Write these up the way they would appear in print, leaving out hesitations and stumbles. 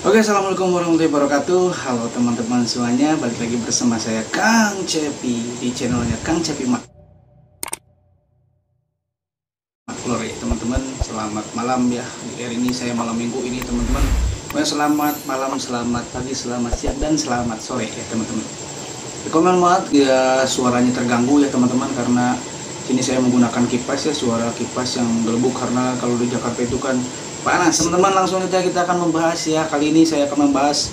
Oke, assalamualaikum warahmatullahi wabarakatuh. Halo teman-teman semuanya, balik lagi bersama saya Kang Cepi di channelnya Kang Cepi Maklor ya teman-teman. Selamat malam ya. Di hari ini saya malam minggu ini teman-teman. Selamat malam, selamat pagi, selamat siang dan selamat sore ya teman-teman. Komen maaf ya suaranya terganggu ya teman-teman, karena sini saya menggunakan kipas ya, suara kipas yang gelembung karena kalau di Jakarta itu kan panas. Teman-teman, langsung saja kita akan membahas ya. Kali ini saya akan membahas,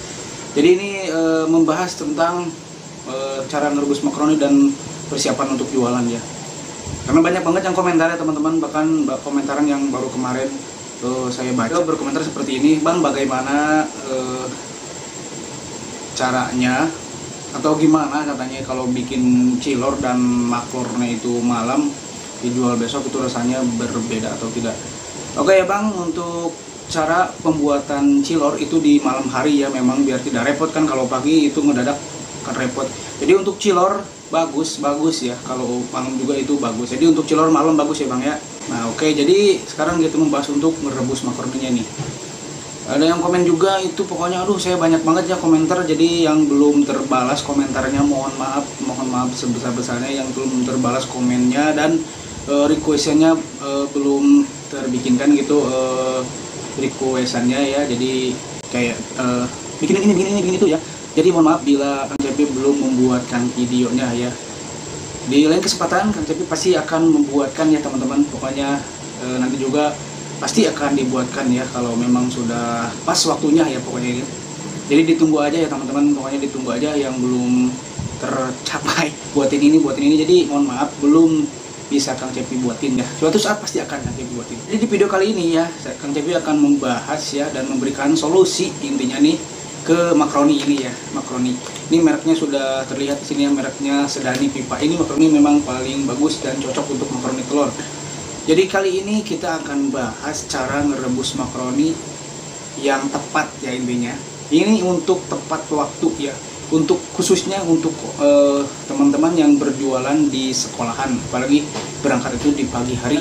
jadi ini membahas tentang cara ngerebus makaroni dan persiapan untuk jualan ya. Karena banyak banget yang komentar ya teman-teman, bahkan komentaran yang baru kemarin saya baca berkomentar seperti ini, Bang, bagaimana caranya atau gimana katanya kalau bikin cilor dan maklornya itu malam dijual besok itu rasanya berbeda atau tidak. Oke ya Bang, untuk cara pembuatan cilor itu di malam hari ya, memang biar tidak repot kan, kalau pagi itu ngedadak kan repot. Jadi untuk cilor bagus ya, kalau malam juga itu bagus. Jadi untuk cilor malam bagus ya Bang ya. Nah oke, jadi sekarang kita membahas untuk merebus makaroninya nih. Ada yang komen juga itu, pokoknya aduh saya banyak banget ya komentar, jadi yang belum terbalas komentarnya mohon maaf sebesar-besarnya yang belum terbalas komennya, dan requestannya belum terbikinkan gitu, requestannya ya, jadi kayak bikin ini itu ya. Jadi mohon maaf bila Kang Cepi belum membuatkan videonya ya. Di lain kesempatan Kang Cepi pasti akan membuatkan ya teman-teman, pokoknya nanti juga pasti akan dibuatkan ya kalau memang sudah pas waktunya ya pokoknya ini. Jadi ditunggu aja ya teman-teman, pokoknya ditunggu aja yang belum tercapai buatin ini. Jadi mohon maaf belum bisa Kang Cepi buatin ya. Suatu saat pasti akan Kang Cepi buatin. Jadi di video kali ini ya, Kang Cepi akan membahas ya dan memberikan solusi intinya nih ke makaroni ini ya. Makaroni ini mereknya sudah terlihat di sini ya, mereknya Sedani Pipa. Ini makaroni memang paling bagus dan cocok untuk makaroni telur. Jadi kali ini kita akan bahas cara ngerebus makaroni yang tepat ya intinya. Ini untuk tepat waktu ya. Untuk khususnya untuk teman-teman yang berjualan di sekolahan, apalagi berangkat itu di pagi hari.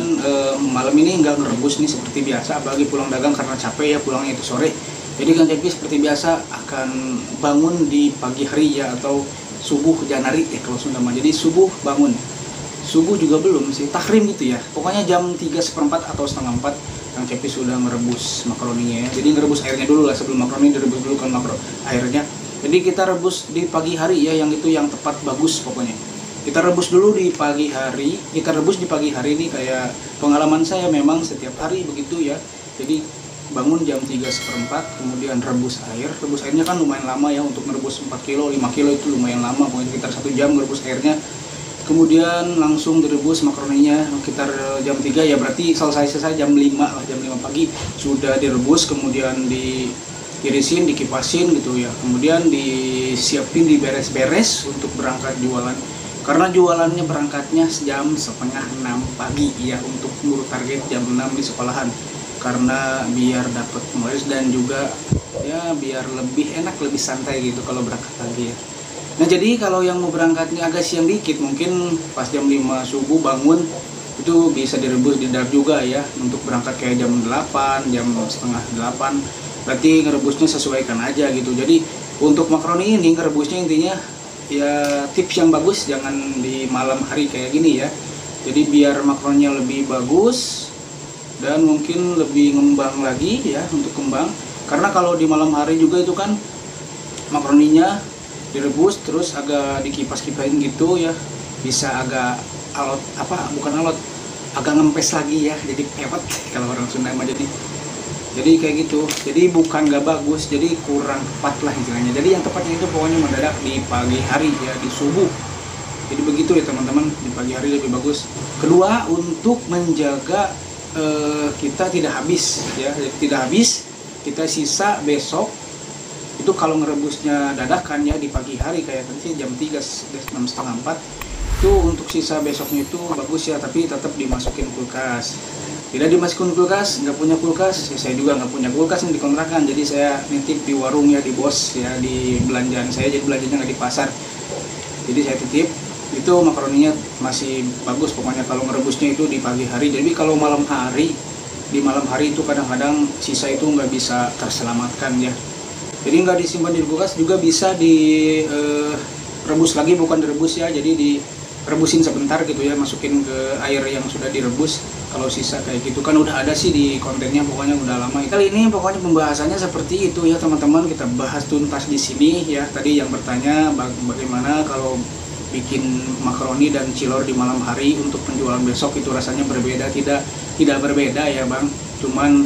Malam ini nggak ngerebus nih seperti biasa, apalagi pulang dagang karena capek ya, pulangnya itu sore. Jadi Kang Cepi seperti biasa akan bangun di pagi hari ya, atau subuh janari ya kalau Sunda mah. Jadi subuh bangun. Subuh juga belum sih, tahrim gitu ya, pokoknya jam 3:15 atau setengah 4 Kang Cepi sudah merebus makaroninya ya. Jadi ngerebus airnya dulu lah, sebelum makaroni direbus dulu kan airnya. Jadi kita rebus di pagi hari ya, yang itu yang tepat bagus pokoknya. Kita rebus dulu di pagi hari, ini kayak pengalaman saya memang setiap hari begitu ya. Jadi bangun jam 3:15, kemudian rebus airnya kan lumayan lama ya, untuk merebus 4 kilo 5 kilo itu lumayan lama, pokoknya sekitar 1 jam merebus airnya. Kemudian langsung direbus makaroninya sekitar jam 3 ya, berarti selesai jam 5 lah, jam 5 pagi sudah direbus, kemudian diirisin, dikipasin gitu ya, kemudian disiapin, diberes-beres untuk berangkat jualan, karena jualannya berangkatnya jam setengah 6 pagi ya, untuk menurut target jam 6 di sekolahan, karena biar dapat penglaris dan juga ya biar lebih enak, lebih santai gitu kalau berangkat pagi ya. Nah jadi kalau yang mau berangkatnya agak siang dikit, mungkin pas jam 5 subuh bangun, itu bisa direbus di dark juga ya, untuk berangkat kayak jam 8, jam setengah 8, berarti ngerebusnya sesuaikan aja gitu. Jadi untuk makaroni ini ngerebusnya intinya ya, tips yang bagus jangan di malam hari kayak gini ya. Jadi biar makaroninya lebih bagus dan mungkin lebih ngembang lagi ya, untuk kembang. Karena kalau di malam hari juga itu kan makaroninya direbus terus agak dikipas-kipasin gitu ya, bisa agak alot, agak ngempes lagi ya, jadi pewet kalau orang Sunda mah. Jadi kayak gitu, jadi bukan gak bagus, jadi kurang tepat lah istilahnya. Jadi yang tepatnya itu pokoknya mendadak di pagi hari ya, di subuh. Jadi begitu ya teman-teman, di pagi hari lebih bagus. Kedua, untuk menjaga kita tidak habis ya, kita sisa besok. Itu kalau ngerebusnya dadakan ya di pagi hari kayak tadi jam 3, jam setengah 4, itu untuk sisa besoknya itu bagus ya, tapi tetap dimasukin kulkas. Tidak dimasukin kulkas, nggak punya kulkas ya, saya juga nggak punya kulkas yang dikontrakan, jadi saya nitip di warung ya, di bos ya, di belanjaan saya, jadi belanjanya nggak di pasar, jadi saya titip. Itu makaroninya masih bagus pokoknya kalau ngerebusnya itu di pagi hari. Jadi kalau di malam hari itu kadang-kadang sisa itu nggak bisa terselamatkan ya. Jadi nggak disimpan di kulkas, juga bisa direbus lagi, bukan direbus ya, jadi direbusin sebentar gitu ya, masukin ke air yang sudah direbus. Kalau sisa kayak gitu kan udah ada sih di kontennya, pokoknya udah lama. Kali ini pokoknya pembahasannya seperti itu ya teman-teman, kita bahas tuntas di sini ya. Tadi yang bertanya bagaimana kalau bikin makaroni dan cilor di malam hari untuk penjualan besok itu rasanya berbeda. Tidak berbeda ya bang, cuman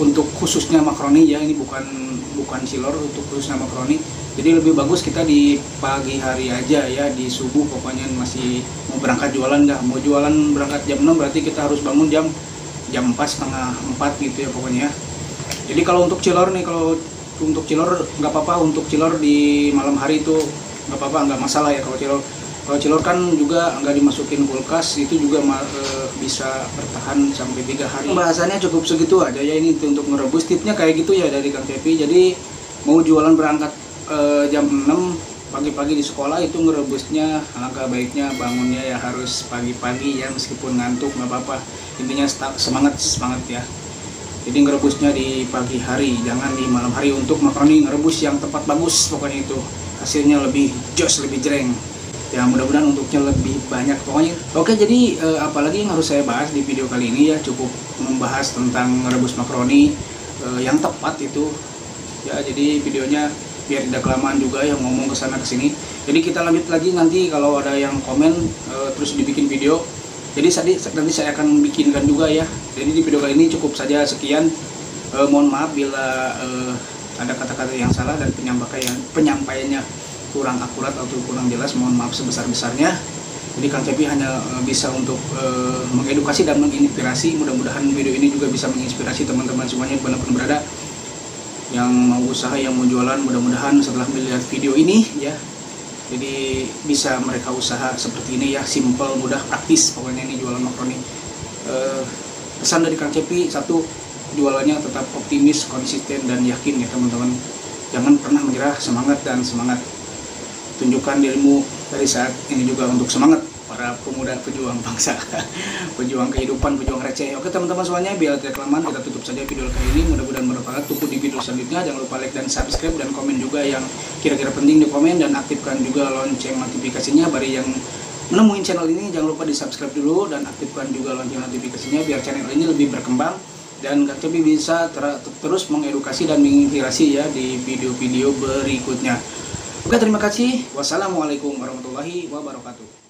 untuk khususnya makaroni ya, ini bukan cilor, untuk khususnya makaroni. Jadi lebih bagus kita di pagi hari aja ya, di subuh pokoknya. Masih mau berangkat jualan nggak, mau jualan berangkat jam 6 berarti kita harus bangun jam 4, setengah 4 gitu ya pokoknya. Jadi kalau untuk cilor nih, kalau untuk cilor nggak apa-apa, untuk cilor di malam hari itu nggak apa-apa, nggak masalah ya. Kalau cilor kan juga nggak dimasukin kulkas, itu juga bisa bertahan sampai 3 hari. Bahasannya cukup segitu aja ya, ini untuk merebus tipnya kayak gitu ya dari Kang Cepi. Jadi mau jualan berangkat jam 6 pagi-pagi di sekolah, itu ngerebusnya alangkah baiknya bangunnya ya harus pagi-pagi ya, meskipun ngantuk nggak apa-apa, intinya semangat ya. Jadi ngerebusnya di pagi hari, jangan di malam hari. Untuk makaroni ngerebus yang tepat bagus, pokoknya itu hasilnya lebih jos, lebih jreng ya. Mudah-mudahan untuknya lebih banyak pokoknya. Oke, jadi apalagi yang harus saya bahas di video kali ini ya, cukup membahas tentang ngerebus makaroni yang tepat itu ya. Jadi videonya biar tidak kelamaan juga yang ngomong kesana kesini. Jadi kita lanjut lagi nanti kalau ada yang komen terus dibikin video. Jadi nanti saya akan bikinkan juga ya. Jadi di video kali ini cukup saja sekian. Mohon maaf bila ada kata-kata yang salah dan penyampaiannya kurang akurat atau kurang jelas. Mohon maaf sebesar-besarnya. Jadi Kang Cepi hanya bisa untuk mengedukasi dan menginspirasi. Mudah-mudahan video ini juga bisa menginspirasi teman-teman semuanya dimanapun berada yang mau usaha, yang mau jualan. Mudah-mudahan setelah melihat video ini ya, jadi bisa mereka usaha seperti ini ya, simple, mudah, praktis pokoknya ini jualan makaroni. Pesan dari Kang Cepi, satu, jualannya tetap optimis, konsisten, dan yakin ya teman-teman. Jangan pernah menyerah, semangat. Tunjukkan dirimu dari saat ini juga untuk semangat para pemuda pejuang bangsa, pejuang kehidupan, pejuang receh. Oke teman-teman semuanya, biar tidak kelamaan kita tutup saja video kali ini. Mudah-mudahan bermanfaat. Tunggu di video selanjutnya. Jangan lupa like dan subscribe, dan komen juga yang kira-kira penting di komen, dan aktifkan juga lonceng notifikasinya. Bagi yang menemuin channel ini, jangan lupa di subscribe dulu dan aktifkan juga lonceng notifikasinya biar channel ini lebih berkembang dan Kang Cepi bisa terus mengedukasi dan menginspirasi ya di video-video berikutnya. Oke, terima kasih. Wassalamualaikum warahmatullahi wabarakatuh.